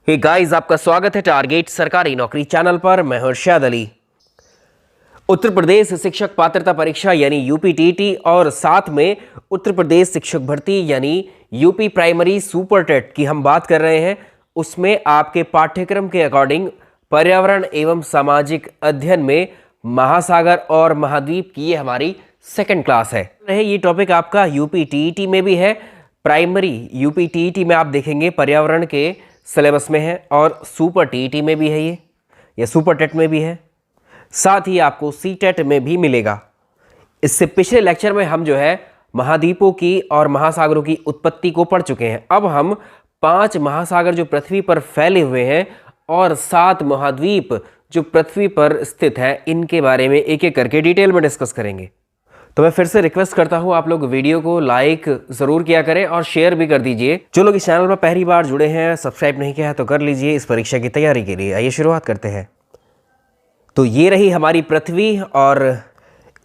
Hey guys, आपका स्वागत है टारगेट सरकारी नौकरी चैनल पर। मैं हूं इरशाद अली। उत्तर प्रदेश शिक्षक पात्रता परीक्षा यानी यूपीटीटी और साथ में उत्तर प्रदेश शिक्षक भर्ती यानी यूपी प्राइमरी सुपर टेट की हम बात कर रहे हैं। उसमें आपके पाठ्यक्रम के अकॉर्डिंग पर्यावरण एवं सामाजिक अध्ययन में महासागर और महाद्वीप की ये हमारी सेकंड क्लास है। ये टॉपिक आपका यूपीटीटी में भी है, प्राइमरी यूपीटीटी में आप देखेंगे पर्यावरण के सिलेबस में है और सुपर टीईटी में भी है ये, या सुपर टेट में भी है, साथ ही आपको सी टेट में भी मिलेगा। इससे पिछले लेक्चर में हम जो है महाद्वीपों की और महासागरों की उत्पत्ति को पढ़ चुके हैं। अब हम 5 महासागर जो पृथ्वी पर फैले हुए हैं और 7 महाद्वीप जो पृथ्वी पर स्थित हैं, इनके बारे में एक एक करके डिटेल में डिस्कस करेंगे। तो मैं फिर से रिक्वेस्ट करता हूं, आप लोग वीडियो को लाइक ज़रूर किया करें और शेयर भी कर दीजिए। जो लोग इस चैनल पर पहली बार जुड़े हैं, सब्सक्राइब नहीं किया है तो कर लीजिए इस परीक्षा की तैयारी के लिए। आइए शुरुआत करते हैं। तो ये रही हमारी पृथ्वी और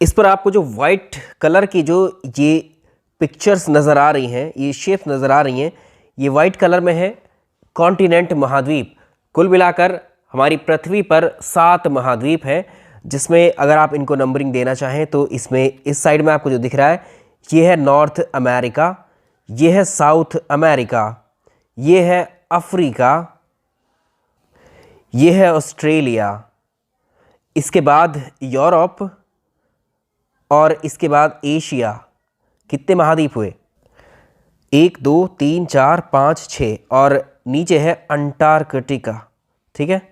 इस पर आपको जो वाइट कलर की जो ये पिक्चर्स नज़र आ रही हैं, ये शेप नज़र आ रही हैं, ये वाइट कलर में है कॉन्टिनेंट महाद्वीप। कुल मिलाकर हमारी पृथ्वी पर 7 महाद्वीप हैं, जिसमें अगर आप इनको नंबरिंग देना चाहें तो इसमें इस साइड में आपको जो दिख रहा है ये है नॉर्थ अमेरिका, ये है साउथ अमेरिका, ये है अफ्रीका, ये है ऑस्ट्रेलिया, इसके बाद यूरोप और इसके बाद एशिया। कितने महाद्वीप हुए? 1 2 3 4 5 6 और नीचे है अंटार्कटिका। ठीक है,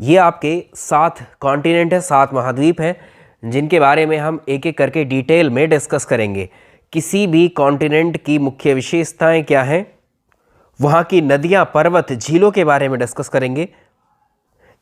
ये आपके 7 कॉन्टिनेंट है, 7 महाद्वीप हैं, जिनके बारे में हम एक एक करके डिटेल में डिस्कस करेंगे। किसी भी कॉन्टिनेंट की मुख्य विशेषताएं क्या हैं, वहाँ की नदियाँ, पर्वत, झीलों के बारे में डिस्कस करेंगे।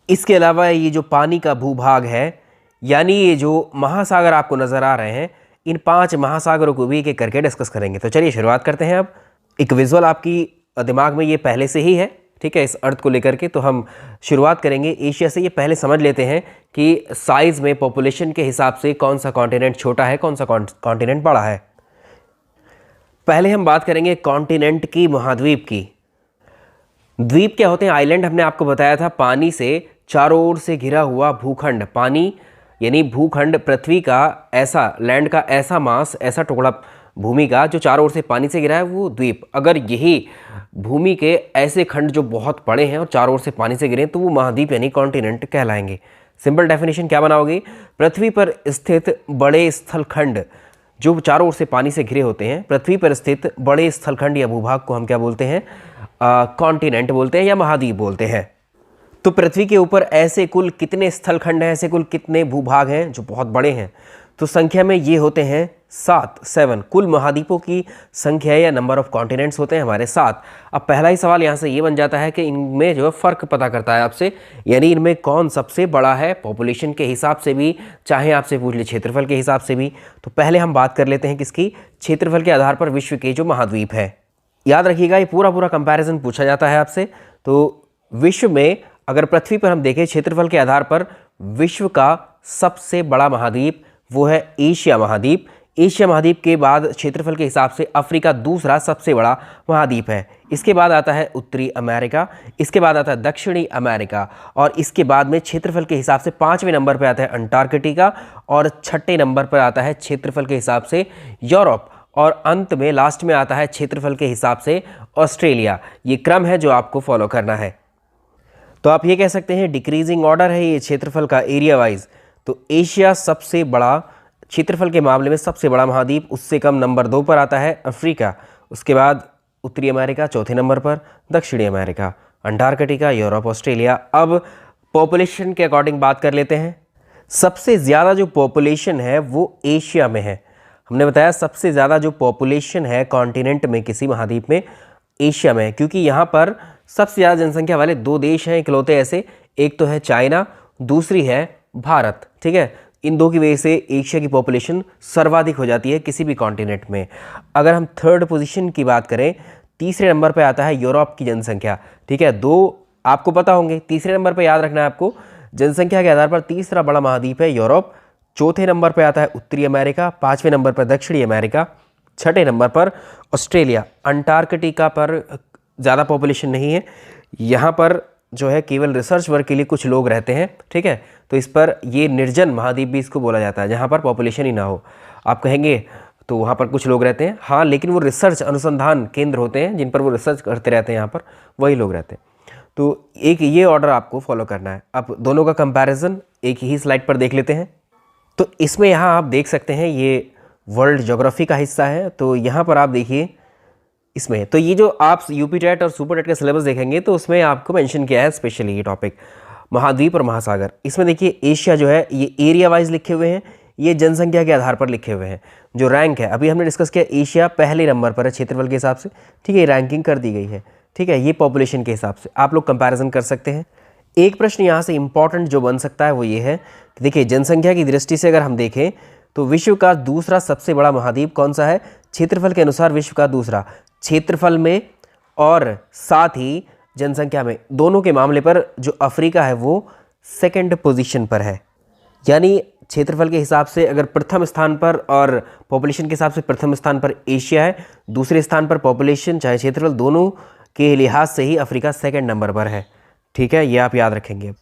इसके अलावा ये जो पानी का भूभाग है, यानी ये जो महासागर आपको नज़र आ रहे हैं, इन 5 महासागरों को भी एक एक करके डिस्कस करेंगे। तो चलिए शुरुआत करते हैं। अब एक विजुअल आपकी दिमाग में ये पहले से ही है, ठीक है, इस अर्थ को लेकर के। तो हम शुरुआत करेंगे एशिया से। ये पहले समझ लेते हैं कि साइज़ में, पॉपुलेशन के हिसाब से कौन सा कॉन्टिनेंट छोटा है, कौन सा कॉन्टिनेंट बड़ा है। पहले हम बात करेंगे कॉन्टिनेंट की, महाद्वीप की। द्वीप क्या होते हैं? आइलैंड हमने आपको बताया था, पानी से चारों ओर से घिरा हुआ भूखंड। पानी यानी भूखंड, पृथ्वी का ऐसा, लैंड का ऐसा मास, ऐसा टुकड़ा भूमि का जो चारों ओर से पानी से घिरा है, वो द्वीप। अगर यही भूमि के ऐसे खंड जो बहुत बड़े हैं और चारों ओर से पानी से घिरे हैं, तो वो महाद्वीप यानी कॉन्टिनेंट कहलाएंगे। सिंपल डेफिनेशन क्या बनाओगे? पृथ्वी पर स्थित बड़े स्थलखंड जो चारों ओर से पानी से घिरे होते हैं, पृथ्वी पर स्थित बड़े स्थलखंड या भूभाग को हम क्या बोलते हैं? कॉन्टिनेंट बोलते हैं या महाद्वीप बोलते हैं। तो पृथ्वी के ऊपर ऐसे कुल कितने स्थलखंड हैं, ऐसे कुल कितने भूभाग हैं जो बहुत बड़े हैं? तो संख्या में ये होते हैं 7 कुल महाद्वीपों की संख्या या नंबर ऑफ कॉन्टिनेंट्स होते हैं हमारे 7। अब पहला ही सवाल यहाँ से ये बन जाता है कि इनमें जो है फ़र्क पता करता है आपसे, यानी इनमें कौन सबसे बड़ा है, पॉपुलेशन के हिसाब से भी, चाहे आपसे पूछ ले क्षेत्रफल के हिसाब से भी। तो पहले हम बात कर लेते हैं किसकी? क्षेत्रफल के आधार पर विश्व के जो महाद्वीप है। याद रखिएगा, ये पूरा कंपैरिजन पूछा जाता है आपसे। तो विश्व में अगर पृथ्वी पर हम देखें क्षेत्रफल के आधार पर, विश्व का सबसे बड़ा महाद्वीप वो है एशिया महाद्वीप। एशिया महाद्वीप के बाद क्षेत्रफल के हिसाब से अफ्रीका दूसरा सबसे बड़ा महाद्वीप है। इसके बाद आता है उत्तरी अमेरिका, इसके बाद आता है दक्षिणी अमेरिका, और इसके बाद में क्षेत्रफल के हिसाब से 5वें नंबर पर आता है अंटार्कटिका, और 6ठे नंबर पर आता है क्षेत्रफल के हिसाब से यूरोप, और अंत में लास्ट में आता है क्षेत्रफल के हिसाब से ऑस्ट्रेलिया। ये क्रम है जो आपको फॉलो करना है। तो आप ये कह सकते हैं डिक्रीजिंग ऑर्डर है ये क्षेत्रफल का, एरिया वाइज। तो एशिया सबसे बड़ा, क्षेत्रफल के मामले में सबसे बड़ा महाद्वीप। उससे कम नंबर 2 पर आता है अफ्रीका, उसके बाद उत्तरी अमेरिका चौथे नंबर पर, दक्षिणी अमेरिका, अंटार्कटिका, यूरोप, ऑस्ट्रेलिया। अब पॉपुलेशन के अकॉर्डिंग बात कर लेते हैं। सबसे ज़्यादा जो पॉपुलेशन है वो एशिया में है। हमने बताया सबसे ज़्यादा जो पॉपुलेशन है कॉन्टिनेंट में, किसी महाद्वीप में, एशिया में है, क्योंकि यहाँ पर सबसे ज़्यादा जनसंख्या वाले 2 देश हैं इकलौते ऐसे। एक तो है चाइना, दूसरी है भारत। ठीक है, इन 2 की वजह से एशिया की पॉपुलेशन सर्वाधिक हो जाती है किसी भी कॉन्टिनेंट में। अगर हम थर्ड पोजीशन की बात करें, तीसरे नंबर पर आता है यूरोप की जनसंख्या। ठीक है, 2 आपको पता होंगे, तीसरे नंबर पर याद रखना है आपको, जनसंख्या के आधार पर तीसरा बड़ा महाद्वीप है यूरोप। चौथे नंबर पर आता है उत्तरी अमेरिका, 5वें नंबर पर दक्षिणी अमेरिका, 6ठे नंबर पर ऑस्ट्रेलिया। अंटार्कटिका पर ज़्यादा पॉपुलेशन नहीं है, यहाँ पर जो है केवल रिसर्च वर्क के लिए कुछ लोग रहते हैं, ठीक है। तो इस पर ये निर्जन महाद्वीप भी इसको बोला जाता है, जहाँ पर पॉपुलेशन ही ना हो। आप कहेंगे तो वहाँ पर कुछ लोग रहते हैं, हाँ, लेकिन वो रिसर्च अनुसंधान केंद्र होते हैं जिन पर वो रिसर्च करते रहते हैं, यहाँ पर वही लोग रहते हैं। तो एक ये ऑर्डर आपको फॉलो करना है। अब दोनों का कंपैरिजन एक ही स्लाइड पर देख लेते हैं। तो इसमें यहाँ आप देख सकते हैं ये वर्ल्ड ज्योग्राफी का हिस्सा है। तो यहाँ पर आप देखिए इसमें, तो ये जो आप यूपी टेट और सुपर टेट का सिलेबस देखेंगे तो उसमें आपको मेंशन किया है स्पेशली ये टॉपिक महाद्वीप और महासागर। इसमें देखिए एशिया जो है ये एरिया वाइज लिखे हुए हैं, ये जनसंख्या के आधार पर लिखे हुए हैं। जो रैंक है अभी हमने डिस्कस किया, एशिया पहले नंबर पर है क्षेत्रफल के हिसाब से, ठीक है, रैंकिंग कर दी गई है, ठीक है। ये पॉपुलेशन के हिसाब से आप लोग कंपैरिजन कर सकते हैं। एक प्रश्न यहाँ से इंपॉर्टेंट जो बन सकता है वो ये है कि देखिए जनसंख्या की दृष्टि से अगर हम देखें तो विश्व का दूसरा सबसे बड़ा महाद्वीप कौन सा है? क्षेत्रफल के अनुसार विश्व का दूसरा, क्षेत्रफल में और साथ ही जनसंख्या में, दोनों के मामले पर जो अफ्रीका है वो सेकंड पोजीशन पर है। यानी क्षेत्रफल के हिसाब से अगर प्रथम स्थान पर और पॉपुलेशन के हिसाब से प्रथम स्थान पर एशिया है, दूसरे स्थान पर पॉपुलेशन चाहे क्षेत्रफल, दोनों के लिहाज से ही अफ्रीका सेकंड नंबर पर है, ठीक है। ये आप याद रखेंगे।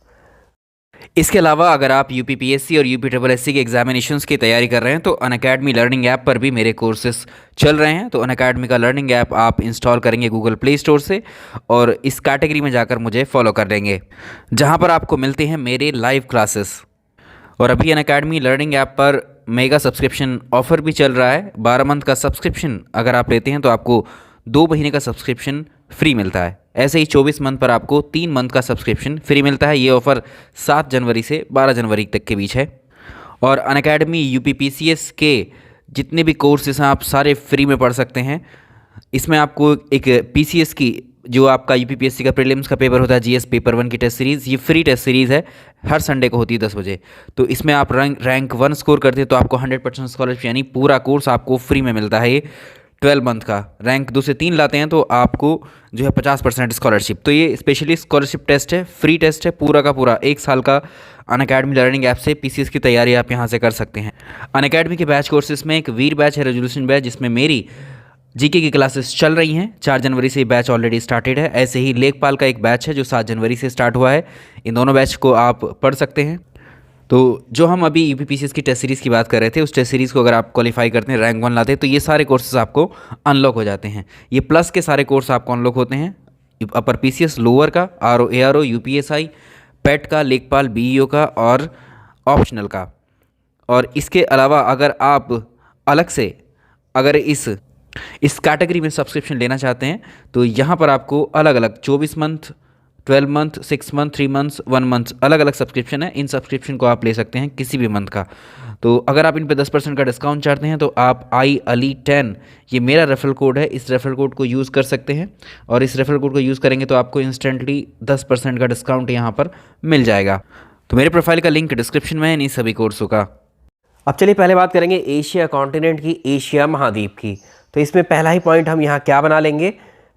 इसके अलावा अगर आप यूपीपीएससी और यूपीएससी के एग्जामिनेशंस की तैयारी कर रहे हैं तो अनअकैडमी लर्निंग ऐप पर भी मेरे कोर्सेस चल रहे हैं। तो अनअकैडमी का लर्निंग ऐप आप इंस्टॉल करेंगे गूगल प्ले स्टोर से और इस कैटेगरी में जाकर मुझे फॉलो कर लेंगे, जहां पर आपको मिलते हैं मेरे लाइव क्लासेस। और अभी अनअकैडमी लर्निंग ऐप पर मेगा सब्सक्रिप्शन ऑफर भी चल रहा है। 12 मंथ का सब्सक्रिप्शन अगर आप लेते हैं तो आपको 2 महीने का सब्सक्रिप्शन फ्री मिलता है। ऐसे ही 24 मंथ पर आपको 3 मंथ का सब्सक्रिप्शन फ्री मिलता है। ये ऑफ़र 7 जनवरी से 12 जनवरी तक के बीच है। और अनअकैडमी यूपीपीसीएस के जितने भी कोर्सेस हैं आप सारे फ्री में पढ़ सकते हैं। इसमें आपको एक पीसीएस की जो आपका यूपीपीएससी का प्रीलिम्स का पेपर होता है, जीएस पेपर 1 की टेस्ट सीरीज़, ये फ्री टेस्ट सीरीज़ है, हर संडे को होती है 10 बजे। तो इसमें आप रैंक 1 स्कोर करते हैं तो आपको 100% स्कॉलरशिप, यानी पूरा कोर्स आपको फ्री में मिलता है। ये 12 मंथ का रैंक 2 से 3 लाते हैं तो आपको जो है 50% स्कॉलरशिप। तो ये स्पेशली स्कॉलरशिप टेस्ट है, फ्री टेस्ट है, पूरा का पूरा 1 साल का अनअकैडमी लर्निंग ऐप से पीसीएस की तैयारी आप यहाँ से कर सकते हैं। अनअकैडमी के बैच कोर्सेज में एक वीर बैच है, रेजोल्यूशन बैच, जिसमें मेरी जीके की क्लासेस चल रही हैं। 4 जनवरी से ये बैच ऑलरेडी स्टार्टेड है। ऐसे ही लेखपाल का एक बैच है जो 7 जनवरी से स्टार्ट हुआ है। इन दोनों बैच को आप पढ़ सकते हैं। तो जो हम अभी यूपीपीसीएस की टेस्ट सीरीज़ की बात कर रहे थे, उस टेस्ट सीरीज़ को अगर आप क्वालिफाई करते हैं, रैंक 1 लाते हैं, तो ये सारे कोर्सेज आपको अनलॉक हो जाते हैं। ये प्लस के सारे कोर्स आपको अनलॉक होते हैं। अपर पीसीएस, लोअर का, आरओ एआरओ, यूपीएसआई, पेट का, लेखपाल, बीईओ का और ऑप्शनल का। और इसके अलावा अगर आप अलग से अगर इस कैटेगरी में सब्सक्रिप्शन लेना चाहते हैं तो यहाँ पर आपको अलग अलग 24 month, 12 month, 6 month, 3 months, 1 month, अलग अलग सब्सक्रिप्शन है। इन सब्सक्रिप्शन को आप ले सकते हैं किसी भी मंथ का। तो अगर आप इन पे 10% का डिस्काउंट चाहते हैं तो आप IALI10, ये मेरा रेफरल कोड है, इस रेफरल कोड को यूज़ कर सकते हैं। और इस रेफरल कोड को यूज़ करेंगे तो आपको इंस्टेंटली 10% का डिस्काउंट यहाँ पर मिल जाएगा। तो मेरे प्रोफाइल का लिंक डिस्क्रिप्शन में है इन सभी कोर्सों का। अब चलिए पहले बात करेंगे एशिया कॉन्टिनेंट की, एशिया महाद्वीप की। तो इसमें पहला ही पॉइंट हम यहाँ क्या बना लेंगे?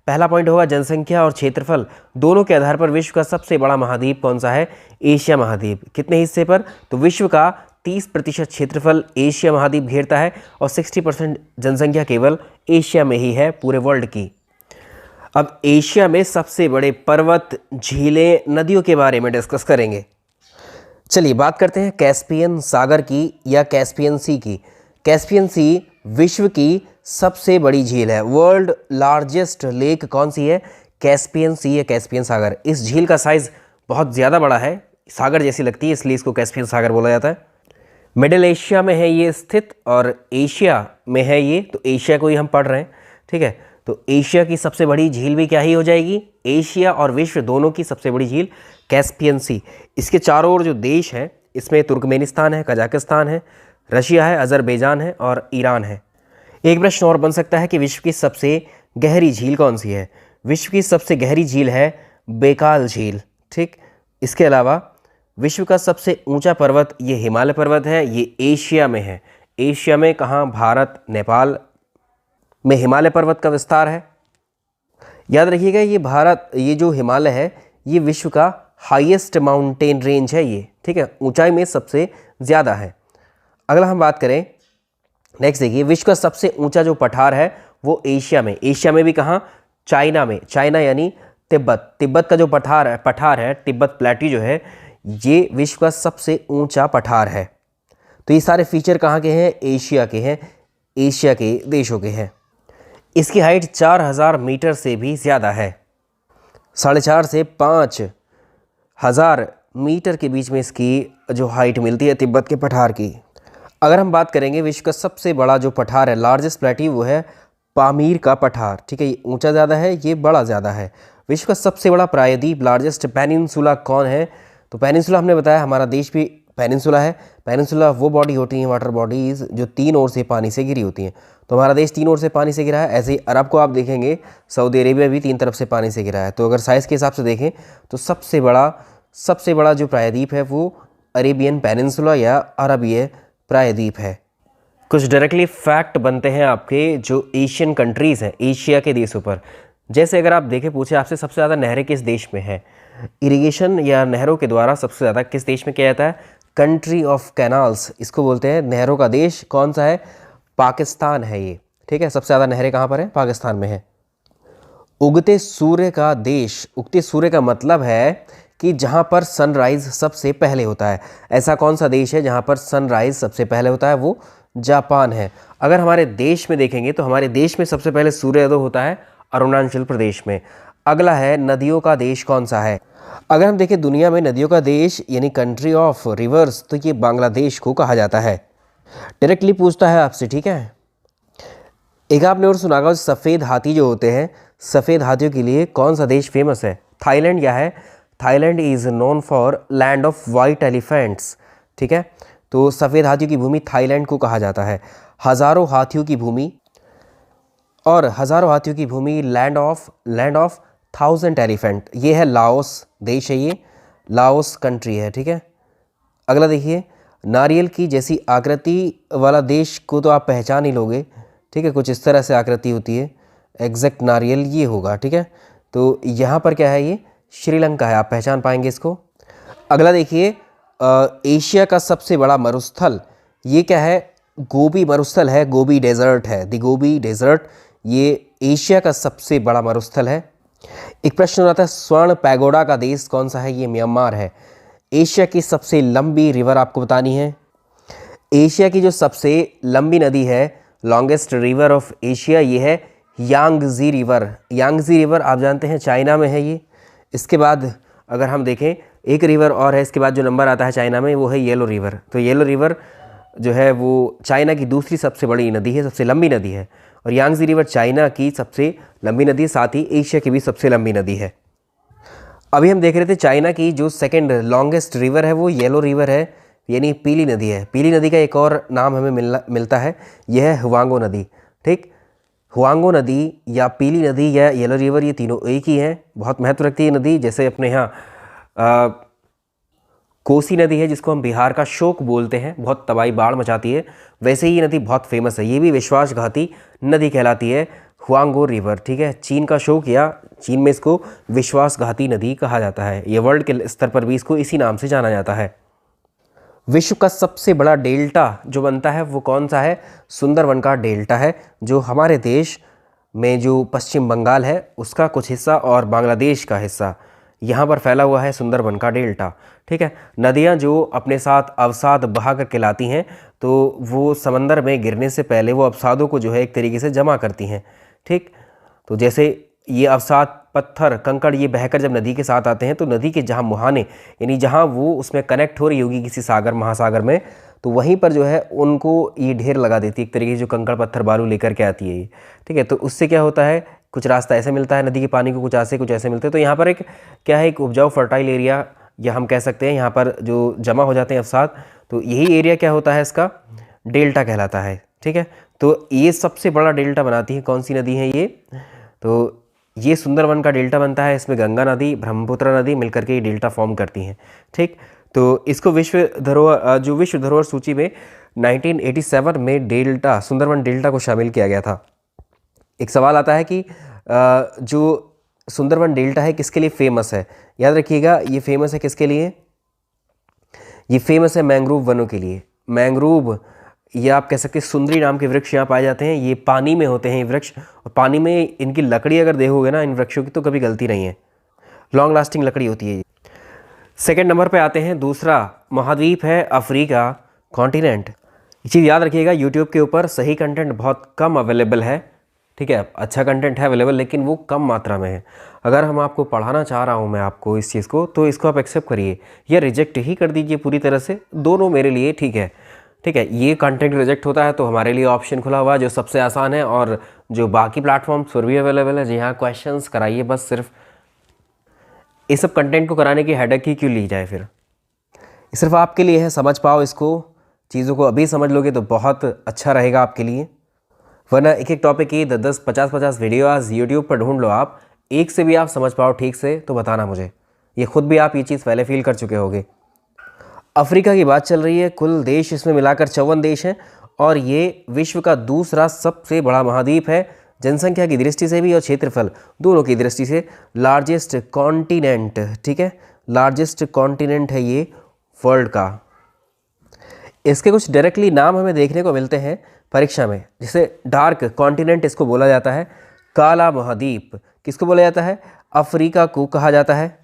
पहला पॉइंट होगा जनसंख्या और क्षेत्रफल दोनों के आधार पर विश्व का सबसे बड़ा महाद्वीप कौन सा है? एशिया महाद्वीप। कितने हिस्से पर? तो विश्व का 30% क्षेत्रफल एशिया महाद्वीप घेरता है और 60% जनसंख्या केवल एशिया में ही है पूरे वर्ल्ड की। अब एशिया में सबसे बड़े पर्वत, झीलें, नदियों के बारे में डिस्कस करेंगे। चलिए बात करते हैं कैस्पियन सागर की या कैस्पियन सी की। कैस्पियन सी विश्व की सबसे बड़ी झील है। वर्ल्ड लार्जेस्ट लेक कौन सी है? कैस्पियन सी या कैस्पियन सागर। इस झील का साइज़ बहुत ज़्यादा बड़ा है, सागर जैसी लगती है, इसलिए इसको कैस्पियन सागर बोला जाता है। मिडिल एशिया में है ये स्थित और एशिया में है ये, तो एशिया को ही हम पढ़ रहे हैं, ठीक है। तो एशिया की सबसे बड़ी झील भी क्या ही हो जाएगी? एशिया और विश्व दोनों की सबसे बड़ी झील कैस्पियन सी। इसके चारों ओर जो देश हैं इसमें तुर्कमेनिस्तान है, कजाकिस्तान है, रशिया है, अजरबैजान है और ईरान है। एक प्रश्न और बन सकता है कि विश्व की सबसे गहरी झील कौन सी है? विश्व की सबसे गहरी झील है बेकाल झील, ठीक। इसके अलावा विश्व का सबसे ऊंचा पर्वत ये हिमालय पर्वत है, ये एशिया में है। एशिया में कहाँ? भारत, नेपाल में हिमालय पर्वत का विस्तार है। याद रखिएगा ये जो हिमालय है ये विश्व का हाईएस्ट माउंटेन रेंज है ये, ठीक है, ऊंचाई में सबसे ज़्यादा है। अगला हम बात करें, नेक्स्ट देखिए, विश्व का सबसे ऊंचा जो पठार है वो एशिया में भी कहाँ? चाइना में। चाइना यानी तिब्बत, तिब्बत का जो पठार है तिब्बत प्लेटी जो है, ये विश्व का सबसे ऊंचा पठार है। तो ये सारे फीचर कहाँ के हैं? एशिया के हैं, एशिया के देशों के हैं। इसकी हाइट 4000 मीटर से भी ज़्यादा है, 4.5 से 5000 मीटर के बीच में इसकी जो हाइट मिलती है तिब्बत के पठार की। अगर हम बात करेंगे विश्व का सबसे बड़ा जो पठार है, लार्जेस्ट प्लेट्यू, वो है पामीर का पठार। ठीक है, ये ऊंचा ज़्यादा है, ये बड़ा ज़्यादा है। विश्व का सबसे बड़ा प्रायद्वीप, लार्जेस्ट पेनिनसुला कौन है? तो पेनिनसुला हमने बताया, हमारा देश भी पेनिनसुला है। पेनिनसुला वो बॉडी होती हैं, वाटर बॉडीज़, जो 3 ओर से पानी से घिरी होती हैं। तो हमारा देश 3 ओर से पानी से घिरा है। ऐसे ही अरब को आप देखेंगे, सऊदी अरेबिया भी 3 तरफ से पानी से घिरा है। तो अगर साइज़ के हिसाब से देखें तो सबसे बड़ा जो प्रायद्वीप है वो अरेबियन पेनिनसुला या अरबीय प्रायद्वीप है। कुछ डायरेक्टली फैक्ट बनते हैं आपके जो एशियन कंट्रीज़ हैं, एशिया के देशों पर। जैसे अगर आप देखें, पूछे आपसे सबसे ज़्यादा नहरें किस देश में है? इरिगेशन या नहरों के द्वारा सबसे ज़्यादा किस देश में किया जाता है? कंट्री ऑफ कैनाल्स, इसको बोलते हैं। नहरों का देश कौन सा है? पाकिस्तान है ये। ठीक है, सबसे ज़्यादा नहरें कहाँ पर हैं? पाकिस्तान में है। उगते सूर्य का देश, उगते सूर्य का मतलब है कि जहाँ पर सनराइज़ सबसे पहले होता है। ऐसा कौन सा देश है जहाँ पर सनराइज़ सबसे पहले होता है? वो जापान है। अगर हमारे देश में देखेंगे तो हमारे देश में सबसे पहले सूर्योदय होता है अरुणाचल प्रदेश में। अगला है नदियों का देश कौन सा है? अगर हम देखें दुनिया में नदियों का देश यानी कंट्री ऑफ रिवर्स, तो ये बांग्लादेश को कहा जाता है। डायरेक्टली पूछता है आपसे, ठीक है। एक आपने और सुना होगा, सफ़ेद हाथी जो होते हैं, सफ़ेद हाथियों के लिए कौन सा देश फेमस है? थाईलैंड। क्या है? Thailand is known for land of white elephants. ठीक है, तो सफ़ेद हाथियों की भूमि थाईलैंड को कहा जाता है। हज़ारों हाथियों की भूमि लैंड ऑफ 1000 एलिफेंट, ये है लाओस देश है, ये लाओस कंट्री है। ठीक है, अगला देखिए, नारियल की जैसी आकृति वाला देश को तो आप पहचान ही लोगे। ठीक है, कुछ इस तरह से आकृति होती है, एग्जैक्ट नारियल ये होगा। ठीक है, तो यहाँ पर क्या है? ये श्रीलंका है, आप पहचान पाएंगे इसको। अगला देखिए, एशिया का सबसे बड़ा मरुस्थल, ये क्या है? गोबी मरुस्थल है, गोबी डेजर्ट है, द गोबी डेजर्ट, ये एशिया का सबसे बड़ा मरुस्थल है। एक प्रश्न आता है, स्वर्ण पैगोडा का देश कौन सा है? ये म्यांमार है। एशिया की सबसे लंबी रिवर आपको बतानी है। एशिया की जो सबसे लंबी नदी है, लॉन्गेस्ट रिवर ऑफ एशिया, ये है यांगजी रिवर। यांगजी रिवर आप जानते हैं चाइना में है ये। इसके बाद अगर हम देखें एक रिवर और है, इसके बाद जो नंबर आता है चाइना में, वो है येलो रिवर। तो येलो रिवर जो है वो चाइना की दूसरी सबसे बड़ी नदी है, सबसे लंबी नदी है। और यांगजी रिवर चाइना की सबसे लंबी नदी है, साथ ही एशिया की भी सबसे लंबी नदी है। अभी हम देख रहे थे चाइना की जो सेकंड लॉन्गेस्ट रिवर है वो येलो रिवर है, यानी पीली नदी है। पीली नदी का एक और नाम हमें मिलता है, यह है हुआंगो नदी। ठीक, हुआंगो नदी या पीली नदी या येलो रिवर, ये तीनों एक ही हैं। बहुत महत्व रखती है नदी। जैसे अपने यहाँ कोसी नदी है, जिसको हम बिहार का शोक बोलते हैं, बहुत तबाही बाढ़ मचाती है, वैसे ही ये नदी बहुत फेमस है। ये भी विश्वासघाती नदी कहलाती है, हुआंगो रिवर। ठीक है, चीन का शोक, या चीन में इसको विश्वासघाती नदी कहा जाता है। ये वर्ल्ड के स्तर पर भी इसको इसी नाम से जाना जाता है। विश्व का सबसे बड़ा डेल्टा जो बनता है वो कौन सा है? सुंदरवन का डेल्टा है, जो हमारे देश में जो पश्चिम बंगाल है उसका कुछ हिस्सा और बांग्लादेश का हिस्सा यहाँ पर फैला हुआ है सुंदरवन का डेल्टा। ठीक है, नदियाँ जो अपने साथ अवसाद बहा कर के लाती हैं, तो वो समंदर में गिरने से पहले वो अवसादों को जो है एक तरीके से जमा करती हैं। ठीक, तो जैसे ये अवसाद, पत्थर, कंकड़, ये बहकर जब नदी के साथ आते हैं तो नदी के जहाँ मुहाने, यानी जहाँ वो उसमें कनेक्ट हो रही होगी किसी सागर महासागर में, तो वहीं पर जो है उनको ये ढेर लगा देती है, एक तरीके से जो कंकड़ पत्थर बालू लेकर के आती है ये। ठीक है, तो उससे क्या होता है, कुछ रास्ता ऐसे मिलता है नदी के पानी को, कुछ ऐसे मिलते हैं। तो यहाँ पर एक क्या है, एक उपजाऊ फर्टाइल एरिया, या हम कह सकते हैं यहाँ पर जो जमा हो जाते हैं अवसाद, तो यही एरिया क्या होता है, इसका डेल्टा कहलाता है। ठीक है, तो ये सबसे बड़ा डेल्टा बनाती है कौन सी नदी है ये? तो ये सुंदरवन का डेल्टा बनता है। इसमें गंगा नदी, ब्रह्मपुत्र नदी मिलकर के ये डेल्टा फॉर्म करती हैं। ठीक, तो इसको विश्व धरोहर सूची में 1987 में डेल्टा, सुंदरवन डेल्टा को शामिल किया गया था। एक सवाल आता है कि जो सुंदरवन डेल्टा है किसके लिए फेमस है? याद रखिएगा, ये फेमस है किसके लिए? ये फेमस है मैंग्रोव वनों के लिए। मैंग्रोव, ये आप कह सकते हैं सुंदरी नाम के वृक्ष यहाँ पाए जाते हैं। ये पानी में होते हैं ये वृक्ष, और पानी में इनकी लकड़ी अगर देखोगे ना इन वृक्षों की, तो कभी गलती नहीं है। लॉन्ग लास्टिंग लकड़ी होती है ये। सेकेंड नंबर पे आते हैं, दूसरा महाद्वीप है अफ्रीका कॉन्टिनेंट। ये चीज़ याद रखिएगा, यूट्यूब के ऊपर सही कंटेंट बहुत कम अवेलेबल है, ठीक है। अच्छा कंटेंट है अवेलेबल, लेकिन वो कम मात्रा में है। अगर हम आपको पढ़ाना चाह रहा हूँ मैं आपको इस चीज़ को, तो इसको आप एक्सेप्ट करिए या रिजेक्ट ही कर दीजिए पूरी तरह से, दोनों मेरे लिए ठीक है। ठीक है, ये कंटेंट रिजेक्ट होता है तो हमारे लिए ऑप्शन खुला हुआ है जो सबसे आसान है, और जो बाकी प्लेटफॉर्म्स पर भी अवेलेबल है, जी हाँ, क्वेश्चंस कराइए बस। सिर्फ इस सब कंटेंट को कराने की हेडेक ही क्यों ली जाए फिर, सिर्फ आपके लिए है, समझ पाओ इसको, चीज़ों को अभी समझ लोगे तो बहुत अच्छा रहेगा आपके लिए। वरना एक एक टॉपिक की 10-10, 50-50 वीडियोज़ यूट्यूब पर ढूंढ लो आप, एक से भी आप समझ पाओ ठीक से तो बताना मुझे। ये खुद भी आप ये चीज़ पहले फील कर चुके होगे। अफ्रीका की बात चल रही है, कुल देश इसमें मिलाकर 54 देश हैं, और ये विश्व का दूसरा सबसे बड़ा महाद्वीप है, जनसंख्या की दृष्टि से भी और क्षेत्रफल दोनों की दृष्टि से लार्जेस्ट कॉन्टिनेंट, ठीक है, लार्जेस्ट कॉन्टिनेंट है ये वर्ल्ड का। इसके कुछ डायरेक्टली नाम हमें देखने को मिलते हैं परीक्षा में, जैसे डार्क कॉन्टिनेंट इसको बोला जाता है, काला महाद्वीप किसको बोला जाता है, अफ्रीका को कहा जाता है।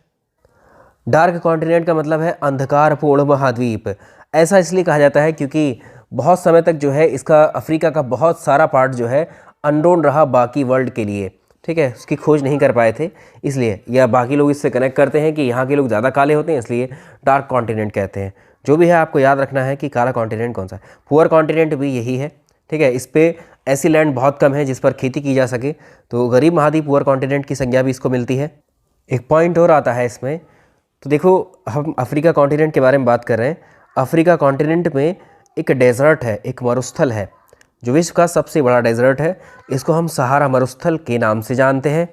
डार्क कॉन्टिनेंट का मतलब है अंधकारपूर्ण महाद्वीप। ऐसा इसलिए कहा जाता है क्योंकि बहुत समय तक जो है इसका अफ्रीका का बहुत सारा पार्ट जो है अननोन रहा बाकी वर्ल्ड के लिए, ठीक है, उसकी खोज नहीं कर पाए थे इसलिए, या बाकी लोग इससे कनेक्ट करते हैं कि यहाँ के लोग ज़्यादा काले होते हैं इसलिए डार्क कॉन्टिनेंट कहते हैं। जो भी है आपको याद रखना है कि काला कॉन्टिनेंट कौन सा है। पुअर कॉन्टिनेंट भी यही है, ठीक है, इस पर ऐसी लैंड बहुत कम है जिस पर खेती की जा सके, तो गरीब महाद्वीप पुअर कॉन्टिनेंट की संज्ञा भी इसको मिलती है। एक पॉइंट और आता है इसमें, तो देखो हम अफ्रीका कॉन्टिनेंट के बारे में बात कर रहे हैं। अफ्रीका कॉन्टिनेंट में एक डेजर्ट है, एक मरुस्थल है जो विश्व का सबसे बड़ा डेजर्ट है। इसको हम सहारा मरुस्थल के नाम से जानते हैं।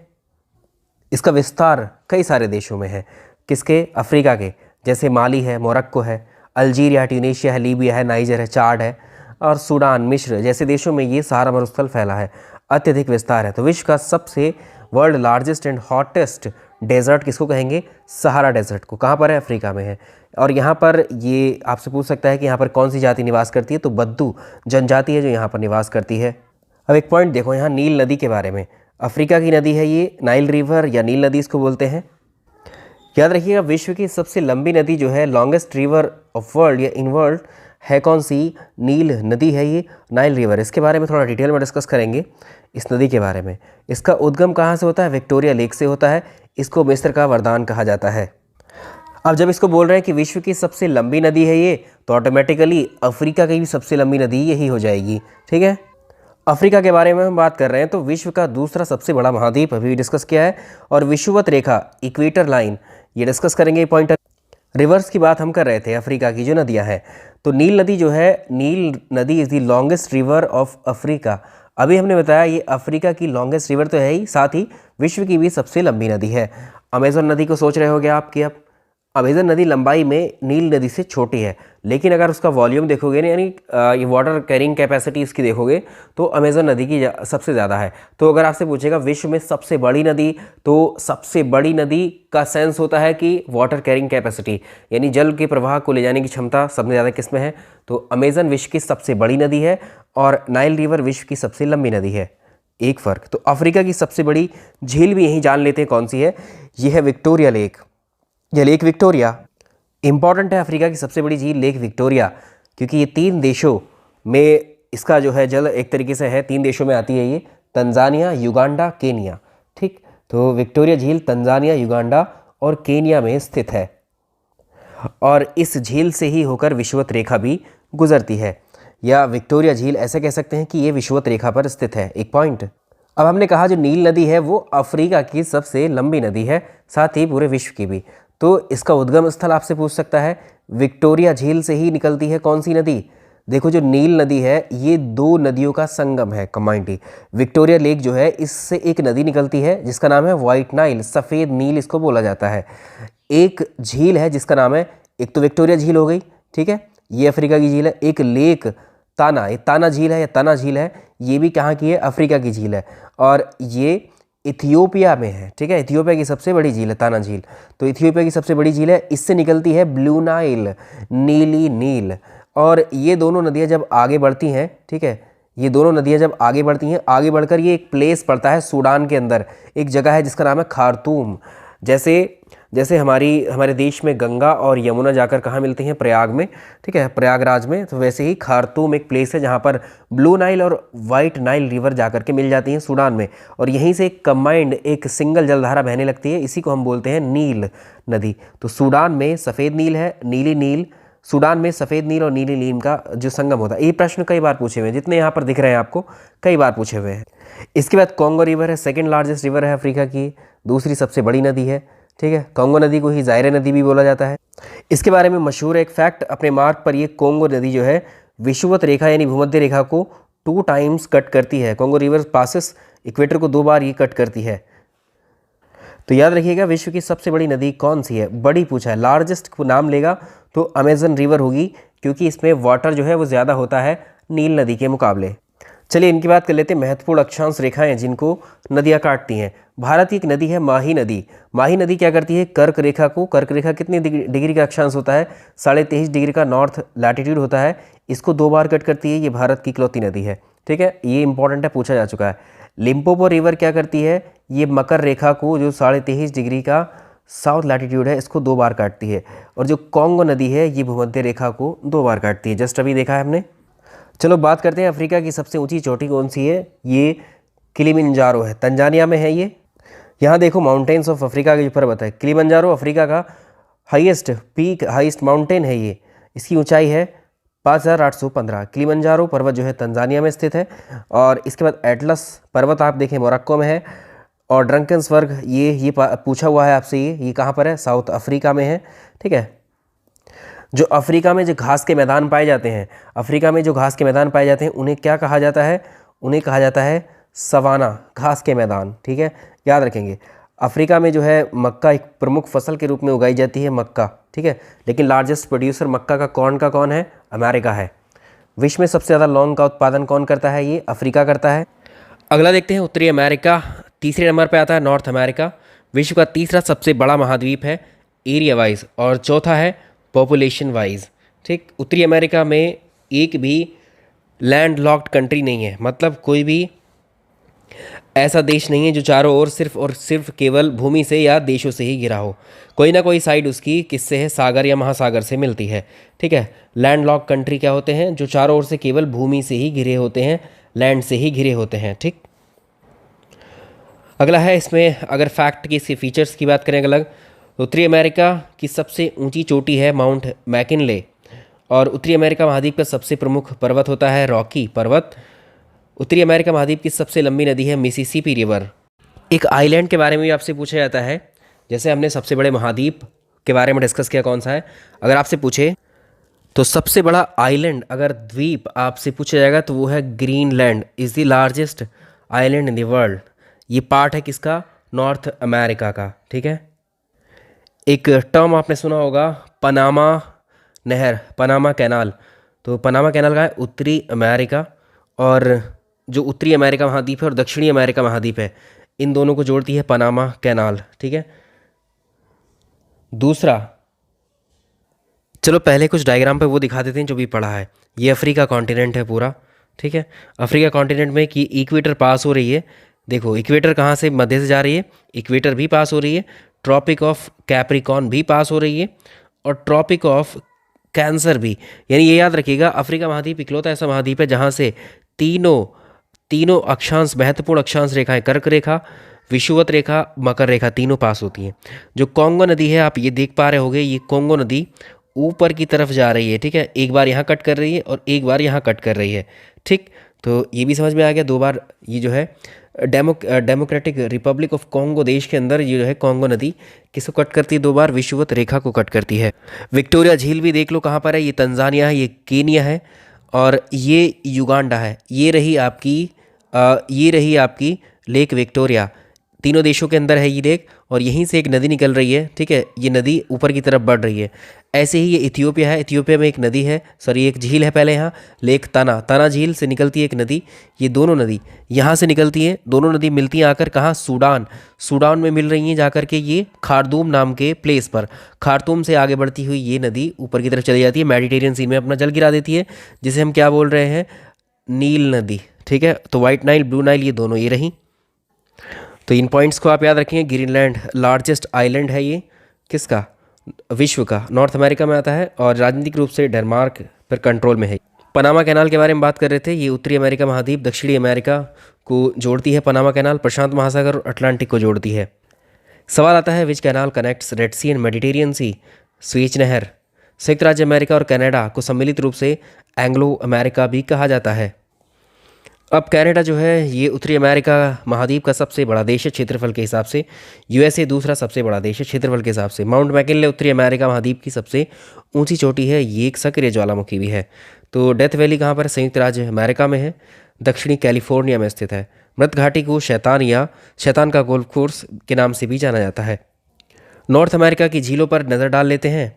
इसका विस्तार कई सारे देशों में है, किसके, अफ्रीका के, जैसे माली है, मोरक्को है, अल्जीरिया, ट्यूनीशिया है, लीबिया है, नाइजर है, चाड है, और सूडान, मिस्र जैसे देशों में ये सहारा मरुस्थल फैला है, अत्यधिक विस्तार है। तो विश्व का सबसे world largest and hottest desert किसको कहेंगे, सहारा डेजर्ट को। कहाँ पर है, अफ्रीका में है। और यहाँ पर ये आपसे पूछ सकता है कि यहाँ पर कौन सी जाति निवास करती है, तो बद्दू जनजाति है जो यहाँ पर निवास करती है। अब एक पॉइंट देखो यहाँ नील नदी के बारे में। अफ्रीका की नदी है ये, नाइल रिवर या नील नदी इसको बोलते हैं। याद रखिएगा विश्व की सबसे लंबी नदी जो है, लॉन्गेस्ट रिवर ऑफ वर्ल्ड या इन वर्ल्ड, है कौन सी, नील नदी है ये, नाइल रिवर। इसके बारे में थोड़ा डिटेल में डिस्कस करेंगे इस नदी के बारे में। इसका उद्गम कहाँ से होता है, विक्टोरिया लेक से होता है। इसको मिस्र का वरदान कहा जाता है। अब जब इसको बोल रहे हैं कि विश्व की सबसे लंबी नदी है ये, तो ऑटोमेटिकली अफ्रीका की भी सबसे लंबी नदी यही हो जाएगी, ठीक है। अफ्रीका के बारे में हम बात कर रहे हैं तो विश्व का दूसरा सबसे बड़ा महाद्वीप अभी डिस्कस किया है, और विषुवत रेखा, इक्वेटर लाइन, ये डिस्कस करेंगे पॉइंट। रिवर्स की बात हम कर रहे थे अफ्रीका की जो नदियां हैं, तो नील नदी जो है, नील नदी is the longest river of Africa. अभी हमने बताया ये अफ्रीका की लॉन्गेस्ट रिवर तो है ही, साथ ही विश्व की भी सबसे लंबी नदी है। अमेज़न नदी को सोच रहे होगे आप कि अब अमेज़न नदी लंबाई में नील नदी से छोटी है, लेकिन अगर उसका वॉल्यूम देखोगे ना, यानी ये वाटर कैरिंग कैपेसिटी इसकी देखोगे तो अमेज़न नदी की सबसे ज़्यादा है। तो अगर आपसे पूछेगा विश्व में सबसे बड़ी नदी, तो सबसे बड़ी नदी का सेंस होता है कि वाटर कैरिंग कैपेसिटी, यानी जल के प्रवाह को ले जाने की क्षमता सबसे ज़्यादा किस में है, तो अमेज़न विश्व की सबसे बड़ी नदी है, और नाइल रिवर विश्व की सबसे लंबी नदी है। एक फ़र्क, तो अफ्रीका की सबसे बड़ी झील भी यहीं जान लेते हैं कौन सी है, यह है विक्टोरिया लेक। यह लेक विक्टोरिया इंपॉर्टेंट है, अफ्रीका की सबसे बड़ी झील लेक विक्टोरिया, क्योंकि ये 3 देशों में इसका जो है जल एक तरीके से है, 3 देशों में आती है ये, तंजानिया, युगांडा, केनिया, ठीक। तो विक्टोरिया झील तंजानिया, युगांडा और केनिया में स्थित है, और इस झील से ही होकर विषुवत रेखा भी गुजरती है, या विक्टोरिया झील ऐसे कह सकते हैं कि ये विषुवत रेखा पर स्थित है। एक पॉइंट। अब हमने कहा जो नील नदी है वो अफ्रीका की सबसे लंबी नदी है, साथ ही पूरे विश्व की भी। तो इसका उद्गम स्थल आपसे पूछ सकता है, विक्टोरिया झील से ही निकलती है कौन सी नदी। देखो जो नील नदी है ये 2 नदियों का संगम है कंबाइंडली। विक्टोरिया लेक जो है इससे एक नदी निकलती है जिसका नाम है वाइट नाइल, सफ़ेद नील इसको बोला जाता है। एक झील है जिसका नाम है, एक तो विक्टोरिया झील हो गई, ठीक है, ये अफ्रीका की झील है। एक लेक ताना, ये ताना झील है या तना झील है, ये भी कहाँ की है, अफ्रीका की झील है, और ये इथियोपिया में है, ठीक है। इथियोपिया की सबसे बड़ी झील है ताना झील, तो इथियोपिया की सबसे बड़ी झील है, इससे निकलती है ब्लू नाइल, नीली नील। और ये दोनों नदियाँ जब आगे बढ़ती हैं, ठीक है, ये दोनों नदियाँ जब आगे बढ़ती हैं, आगे बढ़कर ये एक प्लेस पड़ता है सूडान के अंदर, एक जगह है जिसका नाम है खार्तूम, जैसे जैसे हमारे देश में गंगा और यमुना जाकर कहाँ मिलती हैं, प्रयाग में, ठीक है, प्रयागराज में। तो वैसे ही खार्तूम एक प्लेस है जहाँ पर ब्लू नाइल और वाइट नाइल रिवर जाकर के मिल जाती हैं सूडान में, और यहीं से एक कंबाइंड एक सिंगल जलधारा बहने लगती है, इसी को हम बोलते हैं नील नदी। तो सूडान में सफ़ेद नील है, नीली नील, सूडान में सफ़ेद नील और नीली नील का जो संगम होता है। ये प्रश्न कई बार पूछे हुए हैं, जितने यहाँ पर दिख रहे हैं आपको कई बार पूछे हुए हैं। इसके बाद कॉन्गो रिवर है, सेकंड लार्जेस्ट रिवर है अफ्रीका की, दूसरी सबसे बड़ी नदी है, ठीक है। कॉन्गो नदी को ही जायरे नदी भी बोला जाता है। इसके बारे में मशहूर एक फैक्ट, अपने मार्ग पर ये कॉन्गो नदी जो है विषुवत रेखा यानी भूमध्य रेखा को 2 टाइम्स कट करती है। कॉन्गो रिवर पासेस इक्वेटर को 2 बार ये कट करती है। तो याद रखिएगा, विश्व की सबसे बड़ी नदी कौन सी है, बड़ी पूछा है, लार्जेस्ट को नाम लेगा तो अमेजन रिवर होगी, क्योंकि इसमें वाटर जो है वो ज़्यादा होता है नील नदी के मुकाबले। चलिए इनकी बात कर लेते हैं, महत्वपूर्ण अक्षांश रेखाएं जिनको नदियां काटती हैं। भारत की एक नदी है माही नदी। माही नदी क्या करती है, कर्क रेखा को, कर्क रेखा कितनी डिग्री का अक्षांश होता है, 23.5 डिग्री का नॉर्थ लैटिट्यूड होता है, इसको 2 बार कट करती है। ये भारत की इकलौती नदी है, ठीक है, ये इंपॉर्टेंट है, पूछा जा चुका है। लिम्पोपो रिवर क्या करती है, ये मकर रेखा को जो 23.5 डिग्री का साउथ लैटिट्यूड है इसको 2 बार काटती है। और जो कॉन्गो नदी है ये भूमध्य रेखा को 2 बार काटती है, जस्ट अभी देखा है हमने। चलो बात करते हैं अफ्रीका की सबसे ऊंची चोटी कौन सी है, ये किलिमंजारो है, तंजानिया में है ये। यहाँ देखो माउंटेन्स ऑफ अफ्रीका के जो पर्वत है, किलिमंजारो अफ्रीका का हाईएस्ट पीक, हाईएस्ट माउंटेन है ये, इसकी ऊंचाई है 5815। किलिमंजारो पर्वत जो है तंजानिया में स्थित है। और इसके बाद एटलस पर्वत आप देखें मोरक्को में है। और ड्रंकन्सबर्ग ये पूछा हुआ है आपसे, ये कहाँ पर है, साउथ अफ्रीका में है, ठीक है। जो अफ्रीका में जो घास के मैदान पाए जाते हैं, अफ्रीका में जो घास के मैदान पाए जाते हैं उन्हें क्या कहा जाता है, उन्हें कहा जाता है सवाना, घास के मैदान, ठीक है, याद रखेंगे। अफ्रीका में जो है मक्का एक प्रमुख फसल के रूप में उगाई जाती है, मक्का, ठीक है। लेकिन लार्जेस्ट प्रोड्यूसर मक्का का कौन है, अमेरिका है। विश्व में सबसे ज़्यादा लौंग का उत्पादन कौन करता है, ये अफ्रीका करता है। अगला देखते हैं उत्तरी अमेरिका, तीसरे नंबर पर आता है नॉर्थ अमेरिका। विश्व का तीसरा सबसे बड़ा महाद्वीप है एरिया वाइज, और चौथा है पॉपुलेशन वाइज, ठीक। उत्तरी अमेरिका में एक भी लैंड लॉक्ड कंट्री नहीं है, मतलब कोई भी ऐसा देश नहीं है जो चारों ओर सिर्फ और सिर्फ केवल भूमि से या देशों से ही घिरा हो। कोई ना कोई साइड उसकी किससे है, सागर या महासागर से मिलती है, ठीक है। लैंड लॉक्ड कंट्री क्या होते हैं, जो चारों ओर से केवल भूमि से ही घिरे होते हैं, लैंड से ही घिरे होते हैं, ठीक। अगला है, इसमें अगर फैक्ट की इसके फीचर्स की बात करें अलग, उत्तरी अमेरिका की सबसे ऊंची चोटी है माउंट मैकिनले। और उत्तरी अमेरिका महाद्वीप का सबसे प्रमुख पर्वत होता है रॉकी पर्वत। उत्तरी अमेरिका महाद्वीप की सबसे लंबी नदी है मिसिसिपी रिवर। एक आइलैंड के बारे में भी आपसे पूछा जाता है, जैसे हमने सबसे बड़े महाद्वीप के बारे में डिस्कस किया कौन सा है, अगर आपसे पूछे तो सबसे बड़ा आइलैंड अगर द्वीप आपसे पूछा जाएगा तो वो है Greenland is the largest island in the world. ये पार्ट है किसका, नॉर्थ अमेरिका का, ठीक है। एक टर्म आपने सुना होगा, पनामा नहर, पनामा कैनाल। तो पनामा कैनाल का है उत्तरी अमेरिका, और जो उत्तरी अमेरिका महाद्वीप है और दक्षिणी अमेरिका महाद्वीप है इन दोनों को जोड़ती है पनामा कैनाल, ठीक है। दूसरा, चलो पहले कुछ डायग्राम पे वो दिखा देते हैं जो भी पढ़ा है। ये अफ्रीका कॉन्टिनेंट है पूरा, ठीक है। अफ्रीका कॉन्टिनेंट में कि इक्वेटर पास हो रही है, देखो इक्वेटर कहाँ से, मध्य से जा रही है, इक्वेटर भी पास हो रही है, ट्रॉपिक ऑफ कैप्रिकॉर्न भी पास हो रही है, और ट्रॉपिक ऑफ कैंसर भी। यानी ये याद रखिएगा, अफ्रीका महाद्वीप इकलौता ऐसा महाद्वीप है जहाँ से तीनों अक्षांश, महत्वपूर्ण अक्षांश रेखाएं, कर्क रेखा, विषुवत रेखा, मकर रेखा, तीनों पास होती हैं। जो कॉन्गो नदी है आप ये देख पा रहे होगे, ये कॉन्गो नदी ऊपर की तरफ जा रही है, ठीक है, एक बार यहाँ कट कर रही है और एक बार यहाँ कट कर रही है, ठीक। तो ये भी समझ में आ गया, 2 बार ये जो है डेमोक्रेटिक रिपब्लिक ऑफ कॉन्गो देश के अंदर ये जो है कॉन्गो नदी किसको कट करती है, 2 बार विषुवत रेखा को कट करती है। विक्टोरिया झील भी देख लो कहाँ पर है, ये तंजानिया है, ये केनिया है, और ये युगांडा है। ये रही आपकी लेक विक्टोरिया, तीनों देशों के अंदर है ये लेक, और यहीं से एक नदी निकल रही है, ठीक है, ये नदी ऊपर की तरफ बढ़ रही है। ऐसे ही ये इथियोपिया है, इथियोपिया में एक नदी है, सॉरी एक झील है पहले, यहाँ लेक ताना झील से निकलती है एक नदी। ये दोनों नदी यहाँ से निकलती हैं, दोनों नदी मिलती हैं आकर कहाँ, सूडान में मिल रही हैं जाकर के ये खार्तूम नाम के प्लेस पर। खार्तूम से आगे बढ़ती हुई ये नदी ऊपर की तरफ चली जाती है, मेडिटेरियन सी में अपना जल गिरा देती है, जिसे हम क्या बोल रहे हैं, नील नदी, ठीक है। तो वाइट नाइल, ब्लू नाइल, ये दोनों ये रही। तो इन पॉइंट्स को आप याद रखेंगे। ग्रीनलैंड लार्जेस्ट आइलैंड है ये, किसका, विश्व का, नॉर्थ अमेरिका में आता है और राजनीतिक रूप से डेनमार्क पर कंट्रोल में है। पनामा कैनाल के बारे में बात कर रहे थे। ये उत्तरी अमेरिका महाद्वीप दक्षिणी अमेरिका को जोड़ती है। पनामा कैनाल प्रशांत महासागर और अटलांटिक को जोड़ती है। सवाल आता है, which canal connects red sea and mediterranean sea. Suez नहर। संयुक्त राज्य अमेरिका और कनाडा को सम्मिलित रूप से एंग्लो अमेरिका भी कहा जाता है। अब कनाडा जो है ये उत्तरी अमेरिका महाद्वीप का सबसे बड़ा देश है क्षेत्रफल के हिसाब से। यूएसए दूसरा सबसे बड़ा देश है क्षेत्रफल के हिसाब से। माउंट मैकिनले उत्तरी अमेरिका महाद्वीप की सबसे ऊंची चोटी है। ये एक सक्रिय ज्वालामुखी भी है। तो डेथ वैली कहाँ पर है, संयुक्त राज्य अमेरिका में है, दक्षिणी कैलिफोर्निया में स्थित है। मृत घाटी को शैतान या शैतान का गोल्फ कोर्स के नाम से भी जाना जाता है। नॉर्थ अमेरिका की झीलों पर नज़र डाल लेते हैं।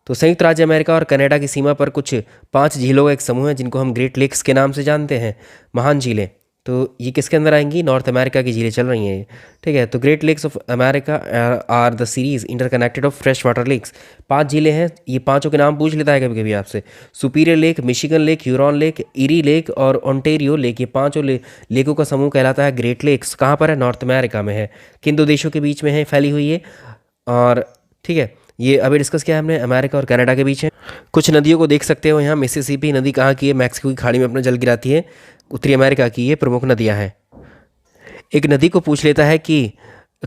तो संयुक्त राज्य अमेरिका और कनाडा की सीमा पर कुछ 5 झीलों का एक समूह है जिनको हम ग्रेट लेक्स के नाम से जानते हैं, महान झीलें। तो ये किसके अंदर आएंगी, नॉर्थ अमेरिका की झीलें चल रही हैं, ठीक है। तो great lakes of America are the series interconnected of fresh water lakes. 5 झीलें हैं, ये पांचों के नाम पूछ लेता है कभी कभी आपसे। Superior lake, Michigan lake, Huron lake, eri lake और ओंटेरियो लेक, ये पांचों लेकों का समूह कहलाता है ग्रेट लेक्स। कहाँ पर है, नॉर्थ अमेरिका में है। किन दो देशों के बीच में है फैली हुई है, और ठीक है ये अभी डिस्कस किया हमने, अमेरिका और कनाडा के बीच है। कुछ नदियों को देख सकते हो यहाँ। मिसिसिपी नदी कहाँ की है, मैक्सिको की खाड़ी में अपना जल गिराती है, उत्तरी अमेरिका की ये प्रमुख नदियाँ हैं। एक नदी को पूछ लेता है कि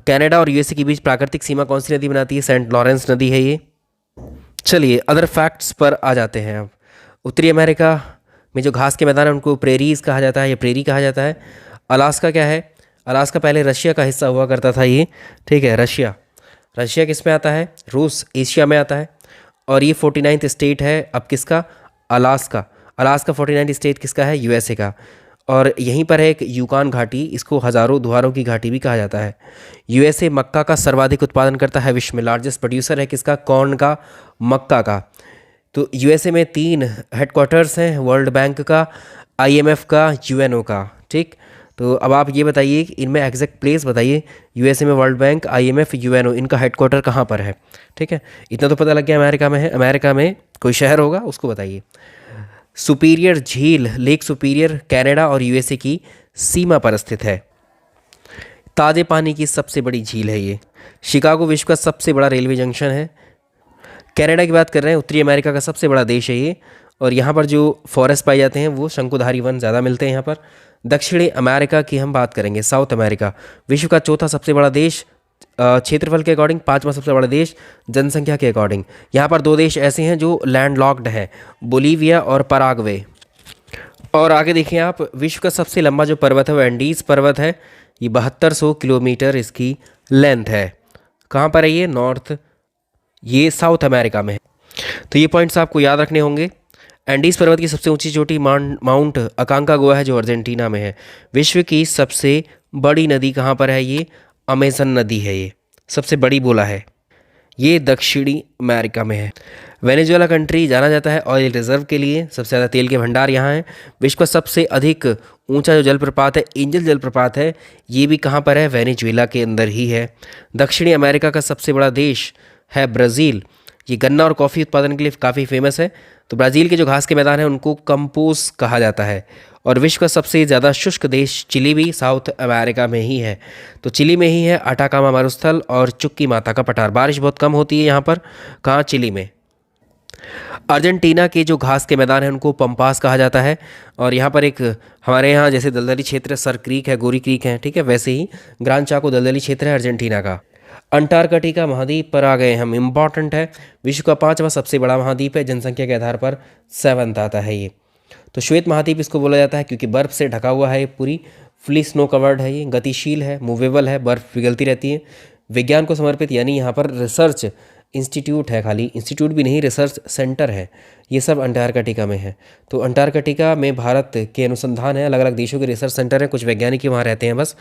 कनाडा और यूएसए के बीच प्राकृतिक सीमा कौन सी नदी बनाती है, सेंट लॉरेंस नदी है ये। चलिए अदर फैक्ट्स पर आ जाते हैं अब। उत्तरी अमेरिका में जो घास के मैदान है उनको प्रेरीज कहा जाता है या प्रेरी कहा जाता है। अलास्का क्या है, अलास्का पहले रशिया का हिस्सा हुआ करता था ये, ठीक है। रशिया किस में आता है, रूस एशिया में आता है। और ये 49th स्टेट है अब किसका, अलास्का। 49th स्टेट किसका है, यूएसए का। और यहीं पर है एक यूकान घाटी, इसको हज़ारों द्वारों की घाटी भी कहा जाता है। यूएसए मक्का का सर्वाधिक उत्पादन करता है विश्व में। लार्जेस्ट प्रोड्यूसर है किसका, कॉर्न का, मक्का का। तो यूएसए में 3 हेडक्वार्टर्स हैं, वर्ल्ड बैंक का, आईएमएफ का, यूएनओ का, ठीक। तो अब आप ये बताइए कि इनमें एग्जैक्ट प्लेस बताइए, यूएसए में वर्ल्ड बैंक, आईएमएफ, यूएनओ, इनका हेडक्वार्टर कहाँ पर है, ठीक है। इतना तो पता लग गया अमेरिका में है। अमेरिका में कोई शहर होगा उसको बताइए। सुपीरियर झील, लेक सुपीरियर कनाडा और यूएसए की सीमा पर स्थित है। ताज़े पानी की सबसे बड़ी झील है ये। शिकागो विश्व का सबसे बड़ा रेलवे जंक्शन है। कनाडा की बात कर रहे हैं, उत्तरी अमेरिका का सबसे बड़ा देश है ये। और यहाँ पर जो फॉरेस्ट पाए जाते हैं वो शंकुधारी वन ज़्यादा मिलते हैं यहाँ पर। दक्षिणी अमेरिका की हम बात करेंगे, साउथ अमेरिका, विश्व का चौथा सबसे बड़ा देश क्षेत्रफल के अकॉर्डिंग, 5वां सबसे बड़ा देश जनसंख्या के अकॉर्डिंग। यहाँ पर 2 देश ऐसे हैं जो लैंडलॉक्ड हैं, बोलीविया और पराग्वे। और आगे देखिए आप, विश्व का सबसे लंबा जो पर्वत है वो एंडीज पर्वत है। ये 7200 किलोमीटर इसकी लेंथ है। कहाँ पर है ये, नॉर्थ, ये साउथ अमेरिका में है। तो ये पॉइंट्स आपको याद रखने होंगे। एंडीज पर्वत की सबसे ऊंची चोटी माउंट अकांकागुआ है जो अर्जेंटीना में है। विश्व की सबसे बड़ी नदी कहाँ पर है, ये अमेजन नदी है, ये सबसे बड़ी बोला है, ये दक्षिणी अमेरिका में है। वेनेजुएला कंट्री जाना जाता है ऑयल रिजर्व के लिए, सबसे ज़्यादा तेल के भंडार यहाँ हैं। विश्व का सबसे अधिक ऊंचा जो जलप्रपात है, एंजल जलप्रपात है, ये भी कहाँ पर है, वेनेजुएला के अंदर ही है। दक्षिणी अमेरिका का सबसे बड़ा देश है ब्राज़ील। ये गन्ना और कॉफ़ी उत्पादन के लिए काफ़ी फेमस है। तो ब्राज़ील के जो घास के मैदान हैं उनको कंपोज कहा जाता है। और विश्व का सबसे ज़्यादा शुष्क देश चिली भी साउथ अमेरिका में ही है। तो चिली में ही है अटाकामा मरुस्थल और चुक्की माता का पठार। बारिश बहुत कम होती है यहाँ पर, कहाँ, चिली में। अर्जेंटीना के जो घास के मैदान हैं उनको पंपास कहा जाता है। और यहाँ पर एक हमारे यहाँ जैसे दलदली क्षेत्र सर क्रीक है, गोरी क्रीक है, ठीक है, वैसे ही ग्रान चाको दलदली क्षेत्र है अर्जेंटीना का। अंटार्कटिका महाद्वीप पर आ गए हम, इम्पॉर्टेंट है, विश्व का 5वां सबसे बड़ा महाद्वीप है, जनसंख्या के आधार पर 7th आता है ये। तो श्वेत महाद्वीप इसको बोला जाता है क्योंकि बर्फ़ से ढका हुआ है, ये पूरी फुली स्नो कवर्ड है, ये गतिशील है, मूवेबल है, बर्फ़ पिघलती रहती है। विज्ञान को समर्पित यानी यहाँ पर रिसर्च इंस्टीट्यूट है, खाली इंस्टीट्यूट भी नहीं, रिसर्च सेंटर है, ये सब अंटार्कटिका में है। तो अंटार्कटिका में भारत के अनुसंधान है, अलग अलग देशों के रिसर्च सेंटर हैं, कुछ वैज्ञानिक वहाँ रहते हैं बस।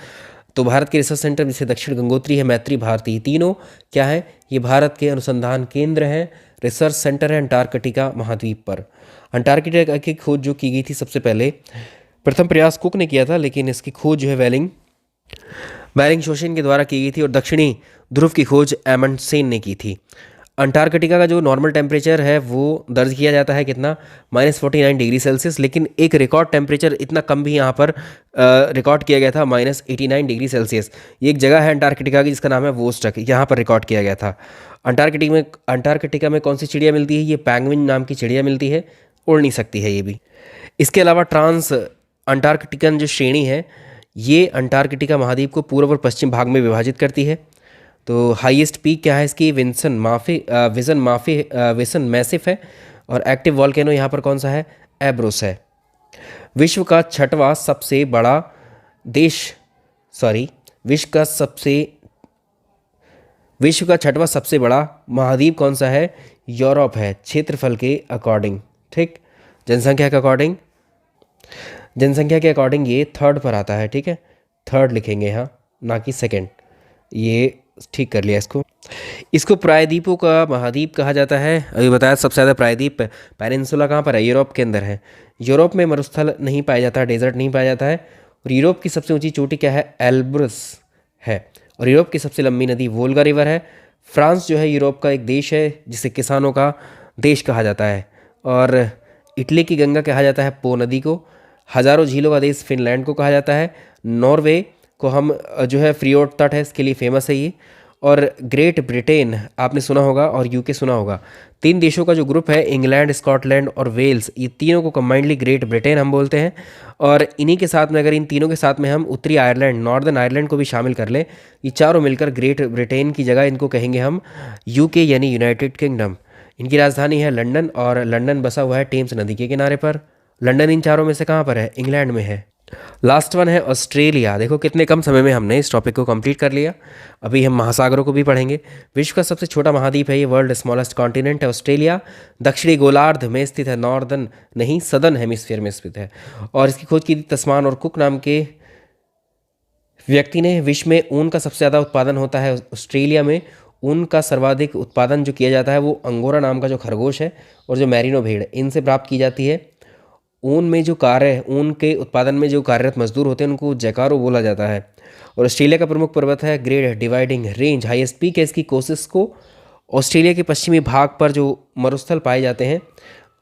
तो भारत के रिसर्च सेंटर जैसे दक्षिण गंगोत्री है, मैत्री भारती, तीनों क्या है, ये भारत के अनुसंधान केंद्र हैं, रिसर्च सेंटर है अंटार्कटिका महाद्वीप पर। अंटार्कटिका की खोज जो की गई थी सबसे पहले, प्रथम प्रयास कुक ने किया था, लेकिन इसकी खोज जो है बेरिंग शोशेन के द्वारा की गई थी। और दक्षिणी ध्रुव की खोज एमंडसेन ने की थी। अंटार्कटिका का जो नॉर्मल टेम्परेचर है वो दर्ज किया जाता है कितना, -49 डिग्री सेल्सियस, लेकिन एक रिकॉर्ड टेम्परेचर इतना कम भी यहाँ पर रिकॉर्ड किया गया था, -89 डिग्री सेल्सियस। ये एक जगह है अंटार्कटिका की जिसका नाम है वोस्टक, यहाँ पर रिकॉर्ड किया गया था। अंटार्कटिका में कौन सी चिड़िया मिलती है, ये पैंगविन नाम की चिड़िया मिलती है, उड़ नहीं सकती है ये भी। इसके अलावा ट्रांस अंटार्कटिकन जो श्रेणी है ये अंटार्कटिका महाद्वीप को पूर्व और पश्चिम भाग में विभाजित करती है। तो हाईएस्ट पीक क्या है इसकी, विसन मैसिफ है, और एक्टिव वॉल्केनो यहाँ पर कौन सा है, एब्रोस है। विश्व का छठवां सबसे बड़ा देश, विश्व का छठवां सबसे बड़ा महाद्वीप कौन सा है, यूरोप है, क्षेत्रफल के अकॉर्डिंग। ठीक, जनसंख्या के अकॉर्डिंग ये थर्ड पर आता है। ठीक है, थर्ड लिखेंगे यहाँ, ना कि सेकंड। ये ठीक कर लिया इसको प्रायद्वीपों का महाद्वीप कहा जाता है। अभी बताया सबसे ज़्यादा प्रायद्वीप पेनिनसुला कहाँ पर है, यूरोप के अंदर है। यूरोप में मरुस्थल नहीं पाया जाता, डेजर्ट नहीं पाया जाता है। और यूरोप की सबसे ऊंची चोटी क्या है, एल्ब्रस है। और यूरोप की सबसे लंबी नदी वोल्गा रिवर है। फ्रांस जो है यूरोप का एक देश है जिसे किसानों का देश कहा जाता है। और इटली की गंगा कहा जाता है पो नदी को। हज़ारों झीलों का देश फिनलैंड को कहा जाता है। नॉर्वे को हम जो है फ्रियोर्ड तट है, इसके लिए फेमस है ये। और ग्रेट ब्रिटेन आपने सुना होगा और यूके सुना होगा। 3 देशों का जो ग्रुप है, इंग्लैंड, स्कॉटलैंड और वेल्स, ये तीनों को कंबाइंडली ग्रेट ब्रिटेन हम बोलते हैं। और इन्हीं के साथ में, अगर इन तीनों के साथ में हम उत्तरी आयरलैंड, नॉर्दर्न आयरलैंड को भी शामिल कर लें, ये चारों मिलकर ग्रेट ब्रिटेन की जगह इनको कहेंगे हम यूके यानी यूनाइटेड किंगडम। इनकी राजधानी है लंदन, और लंदन बसा हुआ है टेम्स नदी के किनारे पर। लंदन इन चारों में से कहाँ पर है, इंग्लैंड में है। लास्ट वन है ऑस्ट्रेलिया। देखो कितने कम समय में हमने इस टॉपिक को कंप्लीट कर लिया। अभी हम महासागरों को भी पढ़ेंगे। विश्व का सबसे छोटा महाद्वीप है ये, वर्ल्ड स्मॉलेस्ट कॉन्टिनेंट है ऑस्ट्रेलिया। दक्षिणी गोलार्ध में स्थित है, नॉर्दर्न नहीं सदर्न हेमिस्फीयर में स्थित है। और इसकी खोज की थी तस्मान और कुक नाम के व्यक्ति ने। विश्व में ऊन का सबसे ज़्यादा उत्पादन होता है ऑस्ट्रेलिया में। ऊन का सर्वाधिक उत्पादन जो किया जाता है वो अंगोरा नाम का जो खरगोश है और जो मैरिनो भेड़, इनसे प्राप्त की जाती है। ऊन में जो कार्य है, ऊन के उत्पादन में जो कार्यरत मजदूर होते हैं उनको जैकारो बोला जाता है। और ऑस्ट्रेलिया का प्रमुख पर्वत है great dividing range. Highest peak है इसकी कोसिस्को। ऑस्ट्रेलिया के पश्चिमी भाग पर जो मरुस्थल पाए जाते हैं,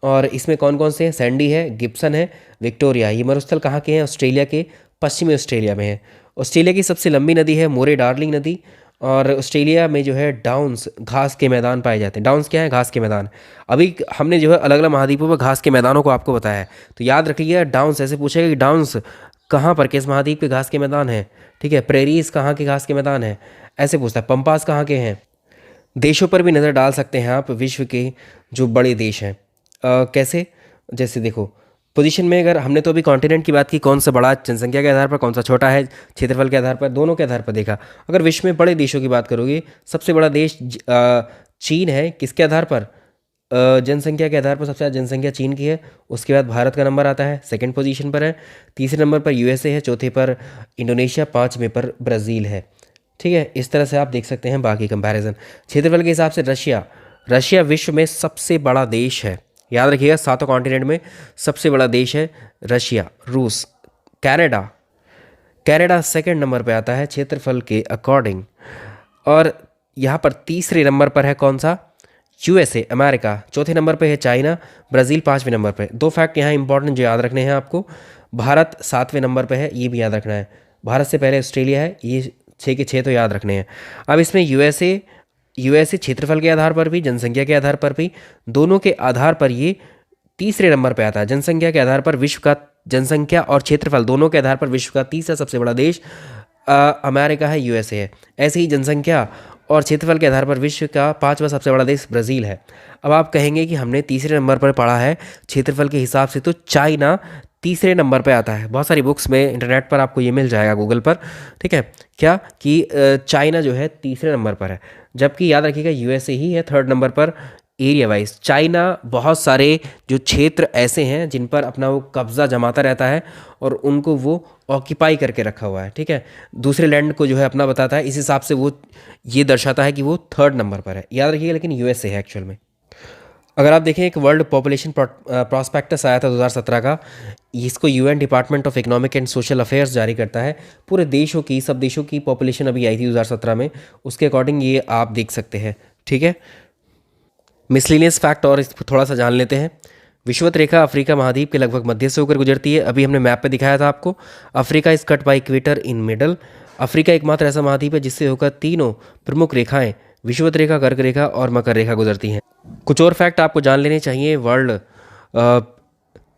और इसमें कौन कौन से हैं, सैंडी है, गिब्सन है, विक्टोरिया। ये मरुस्थल कहाँ के हैं, ऑस्ट्रेलिया के पश्चिमी ऑस्ट्रेलिया में है। ऑस्ट्रेलिया की सबसे लंबी नदी है मोरे डार्लिंग नदी। और ऑस्ट्रेलिया में जो है डाउन्स, घास के मैदान पाए जाते हैं। डाउन्स क्या है, घास के मैदान। अभी हमने जो है अलग अलग महाद्वीपों पर घास के मैदानों को आपको बताया है, तो याद रखिएगा डाउन्स ऐसे पूछेगा कि डाउन्स कहाँ पर, किस महाद्वीप के घास के मैदान है। ठीक है, प्रेरीज कहाँ के घास के मैदान है, ऐसे पूछता है। पंपास कहाँ के हैं। देशों पर भी नज़र डाल सकते हैं आप, विश्व के जो बड़े देश हैं। कैसे, जैसे देखो पोजीशन में, अगर हमने तो अभी कॉन्टिनेंट की बात की, कौन सा बड़ा जनसंख्या के आधार पर, कौन सा छोटा है क्षेत्रफल के आधार पर, दोनों के आधार पर देखा। अगर विश्व में बड़े देशों की बात करोगे, सबसे बड़ा देश चीन है। किसके आधार पर, जनसंख्या के आधार पर सबसे ज़्यादा जनसंख्या चीन की है। उसके बाद भारत का नंबर आता है, सेकंड पोजीशन पर है। तीसरे नंबर पर यूएसए है, चौथे पर इंडोनेशिया, पाँचवें पर ब्राज़ील है। ठीक है, इस तरह से आप देख सकते हैं बाकी कंपैरिजन। क्षेत्रफल के हिसाब से रशिया विश्व में सबसे बड़ा देश है। याद रखिएगा, 7 कॉन्टिनेंट में सबसे बड़ा देश है रशिया। रूस, कनाडा सेकंड नंबर पे आता है क्षेत्रफल के अकॉर्डिंग। और यहाँ पर तीसरे नंबर पर है कौन सा, यूएसए, अमेरिका। चौथे नंबर पे है चाइना, ब्राज़ील 5वें नंबर पे। 2 फैक्ट यहाँ इंपॉर्टेंट जो याद रखने हैं आपको। भारत 7वें नंबर पे है, ये भी याद रखना है। भारत से पहले ऑस्ट्रेलिया है, ये 6 के 6 तो याद रखने हैं। अब इसमें यूएसए क्षेत्रफल के आधार पर भी, जनसंख्या के आधार पर भी, दोनों के आधार पर ये तीसरे नंबर पे आता है। जनसंख्या के आधार पर विश्व का, जनसंख्या और क्षेत्रफल दोनों के आधार पर विश्व का तीसरा सबसे बड़ा देश अमेरिका है, यूएसए है। ऐसे ही जनसंख्या और क्षेत्रफल के आधार पर विश्व का 5वां सबसे बड़ा देश ब्राज़ील है। अब आप कहेंगे कि हमने तीसरे नंबर पर पढ़ा है क्षेत्रफल के हिसाब से, तो चाइना तीसरे नंबर पे आता है। बहुत सारी बुक्स में, इंटरनेट पर आपको ये मिल जाएगा, गूगल पर। ठीक है, क्या कि चाइना जो है तीसरे नंबर पर है, जबकि याद रखिएगा यूएसए ही है थर्ड नंबर पर एरिया वाइज। चाइना बहुत सारे जो क्षेत्र ऐसे हैं जिन पर अपना वो कब्ज़ा जमाता रहता है और उनको वो ऑक्यूपाई करके रखा हुआ है। ठीक है, दूसरे लैंड को जो है अपना बताता है, इस हिसाब से वो ये दर्शाता है कि वो थर्ड नंबर पर है। याद रखिएगा, लेकिन यूएसए है एक्चुअल में। अगर आप देखें, एक वर्ल्ड पॉपुलेशन प्रॉस्पेक्टस आया था 2017 का, इसको UN department of economic and social affairs जारी करता है। पूरे देशों की, सब देशों की पॉपुलेशन अभी आई थी 2017 में, उसके अकॉर्डिंग ये आप देख सकते हैं। ठीक है, मिसलिनियस फैक्ट और इस थोड़ा सा जान लेते हैं। विषुवत रेखा अफ्रीका महाद्वीप के लगभग मध्य से होकर गुजरती है। अभी हमने मैप पे दिखाया था आपको। Africa is cut by equator in middle. Africa एकमात्र ऐसा महाद्वीप है जिससे होकर तीनों प्रमुख रेखाएं विषुवत रेखा, कर्क रेखा और मकर रेखा गुजरती हैं। कुछ और फैक्ट आपको जान लेने चाहिए वर्ल्ड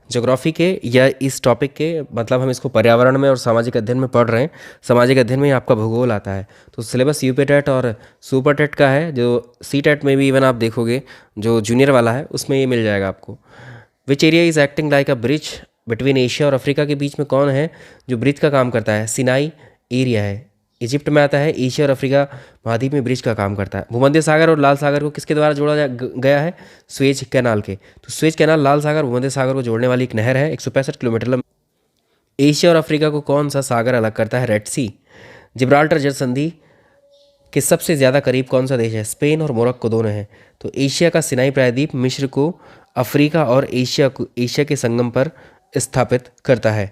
ज्योग्राफी के या इस टॉपिक के, मतलब हम इसको पर्यावरण में और सामाजिक अध्ययन में पढ़ रहे हैं। सामाजिक अध्ययन में आपका भूगोल आता है, तो सिलेबस यूपी टेट और सुपर टेट का है, जो सी टेट में भी इवन आप देखोगे जो जूनियर वाला है उसमें ये मिल जाएगा आपको। Which area is acting like a bridge between Asia और अफ्रीका के बीच में कौन है जो ब्रिज का काम करता है? सिनाई एरिया है, इजिप्ट में आता है। एशिया और अफ्रीका महाद्वीप में ब्रिज का काम करता है। भूमध्य सागर और लाल सागर को किसके द्वारा जोड़ा गया है? स्वेज कैनाल के। तो स्वेज कैनाल लाल सागर भूमध्य सागर को जोड़ने वाली एक नहर है, 165 किलोमीटर लंबी। एशिया और अफ्रीका को कौन सा सागर अलग करता है? रेड सी। जिब्राल्टर जल संधि के सबसे ज़्यादा करीब कौन सा देश है? स्पेन और मोरक्को दोनों हैं। तो एशिया का सिनाई प्रायद्वीप मिस्र को अफ्रीका और एशिया के संगम पर स्थापित करता है।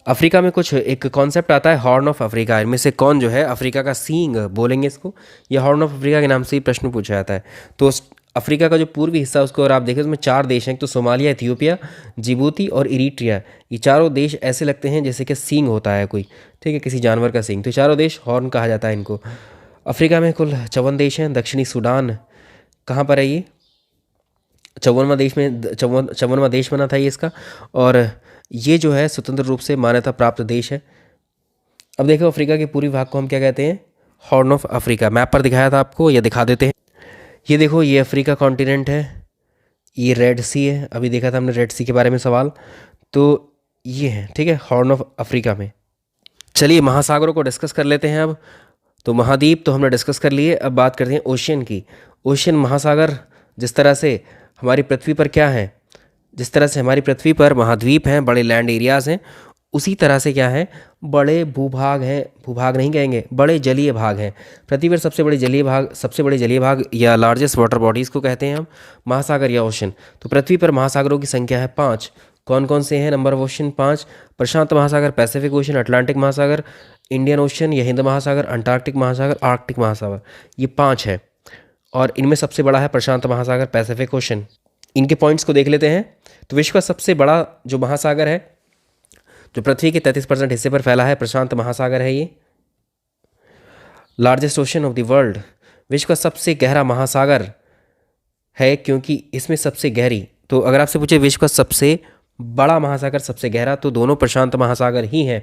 अफ्रीका में कुछ एक कॉन्सेप्ट आता है हॉर्न ऑफ अफ्रीका। इनमें से कौन जो है अफ्रीका का सींग बोलेंगे इसको, या हॉर्न ऑफ अफ्रीका के नाम से ही प्रश्न पूछा जाता है। तो अफ्रीका का जो पूर्वी हिस्सा उसको अगर आप देखें तो उसमें 4 देश हैं, तो सोमालिया, इथियोपिया, जिबूती और इरीट्रिया। ये चारों देश ऐसे लगते हैं जैसे कि सींग होता है कोई, ठीक है, किसी जानवर का सींग। तो चारों देश हॉर्न कहा जाता है इनको। अफ्रीका में कुल 54 देश हैं। दक्षिणी सूडान कहाँ पर है? ये 54वां देश बना था ये इसका, और ये जो है स्वतंत्र रूप से मान्यता प्राप्त देश है। अब देखो अफ्रीका के पूर्वी भाग को हम क्या कहते हैं? Horn of Africa. मैप पर दिखाया था आपको, या दिखा देते हैं। ये देखो, ये अफ्रीका कॉन्टिनेंट है, ये रेड सी है। अभी देखा था हमने रेड सी के बारे में सवाल, तो ये है, ठीक है, हॉर्न ऑफ अफ्रीका में। चलिए महासागरों को डिस्कस कर लेते हैं अब। तो महाद्वीप तो हमने डिस्कस कर लिए, अब बात करते हैं ओशियन की। ओशियन महासागर, जिस तरह से हमारी पृथ्वी पर क्या है, जिस तरह से हमारी पृथ्वी पर महाद्वीप हैं, बड़े लैंड एरियाज़ हैं, उसी तरह से क्या है, बड़े भूभाग हैं, भूभाग नहीं कहेंगे, बड़े जलीय भाग हैं। पृथ्वी पर सबसे बड़े जलीय भाग या लार्जेस्ट वाटर बॉडीज़ को कहते हैं हम महासागर या ओशन। तो पृथ्वी पर महासागरों की संख्या है 5। कौन कौन से हैं? Number of ocean 5। प्रशांत महासागर, पैसिफिक ओशन, अटलांटिक महासागर, इंडियन ओशन या हिंद महासागर, अंटार्कटिक महासागर, आर्कटिक महासागर, ये 5 है। और इनमें सबसे बड़ा है प्रशांत महासागर, पैसिफिक ओशन। इनके पॉइंट्स को देख लेते हैं। तो विश्व का सबसे बड़ा जो महासागर है, जो पृथ्वी के 33% हिस्से पर फैला है, प्रशांत महासागर है ये। Largest ocean of the world, विश्व का सबसे गहरा महासागर है, क्योंकि इसमें सबसे गहरी, तो अगर आपसे पूछे विश्व का सबसे बड़ा महासागर सबसे गहरा, तो दोनों प्रशांत महासागर ही हैं,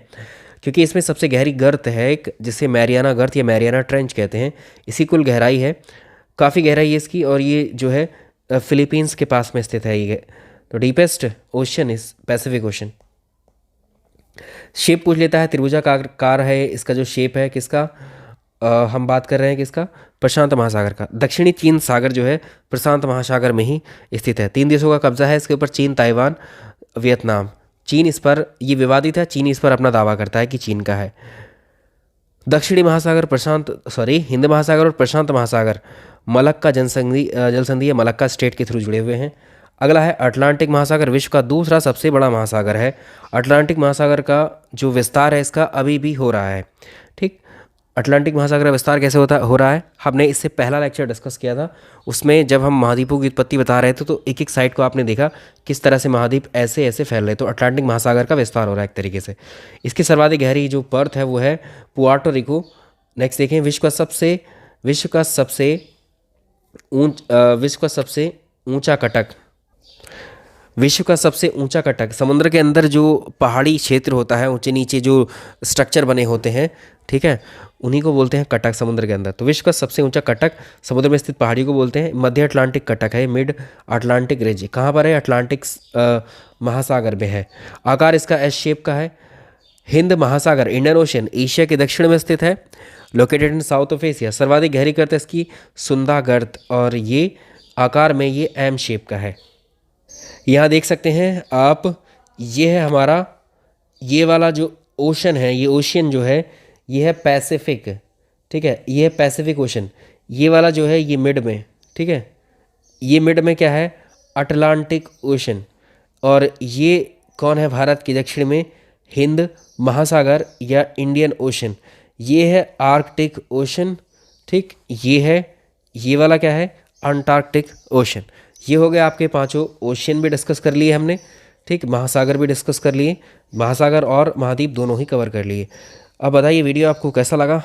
क्योंकि इसमें सबसे गहरी गर्त है एक, जिसे मैरियाना गर्त या मैरियाना ट्रेंच कहते हैं। इसी कुल गहराई है, काफ़ी गहराई है इसकी, और ये जो है फिलीपींस के पास में स्थित है ये। तो deepest ocean is Pacific ocean. Shape पूछ लेता है, त्रिभुजाकार है इसका जो शेप है, किसका हम बात कर रहे हैं, किसका? प्रशांत महासागर का। दक्षिणी चीन सागर जो है प्रशांत महासागर में ही स्थित है। 3 देशों का कब्जा है इसके ऊपर, चीन, ताइवान, वियतनाम। चीन इस पर, ये विवादित है, चीन इस पर अपना दावा करता है कि चीन का है। दक्षिणी महासागर हिंद महासागर और प्रशांत महासागर मलक्का जल संधि या मलक्का स्टेट के थ्रू जुड़े हुए हैं। अगला है अटलांटिक महासागर, विश्व का दूसरा सबसे बड़ा महासागर है। अटलांटिक महासागर का जो विस्तार है इसका अभी भी हो रहा है, ठीक। अटलांटिक महासागर का विस्तार कैसे हो रहा है, हमने इससे पहला लेक्चर डिस्कस किया था। उसमें जब हम महाद्वीपों की उत्पत्ति बता रहे थे तो एक एक साइड को आपने देखा किस तरह से महाद्वीप ऐसे ऐसे फैल रहे। तो अटलांटिक महासागर का विस्तार हो रहा है एक तरीके से। इसकी सर्वाधिक गहरी जो पर्थ है वो है पुआर्टो रिको। नेक्स्ट देखें, विश्व का सबसे ऊंचा कटक, समुद्र के अंदर जो पहाड़ी क्षेत्र होता है, ऊंचे नीचे जो स्ट्रक्चर बने होते हैं, ठीक है, उन्हीं को बोलते हैं कटक समुद्र के अंदर। तो विश्व का सबसे ऊंचा कटक समुद्र में स्थित पहाड़ी को बोलते हैं मध्य अटलांटिक कटक है, मिड अटलांटिक रिज। कहाँ पर है? अटलांटिक महासागर में है। आकार इसका एस शेप का है। हिंद महासागर, इंडियन ओशन, एशिया के दक्षिण में स्थित है, located in south of Asia. सर्वाधिक गहरी गर्त है इसकी सुंदा गर्त, और ये आकार में ये एम शेप का है। यहाँ देख सकते हैं आप, ये है हमारा ये वाला जो ओशन है, ये ओशियन जो है ये है पैसिफिक, ठीक है, ये है पैसिफिक ओशन। ये वाला जो है ये मिड में, ठीक है, ये मिड में क्या है? Atlantic ocean. और ये कौन है भारत के दक्षिण में? हिंद महासागर या इंडियन ओशन। ये है आर्कटिक ओशन, ठीक। ये है, ये वाला क्या है? Antarctic ocean. ये हो गया आपके पांचों ओशियन भी डिस्कस कर लिए हमने, ठीक, महासागर भी डिस्कस कर लिए, महासागर और महाद्वीप दोनों ही कवर कर लिए। अब बताइए वीडियो आपको कैसा लगा।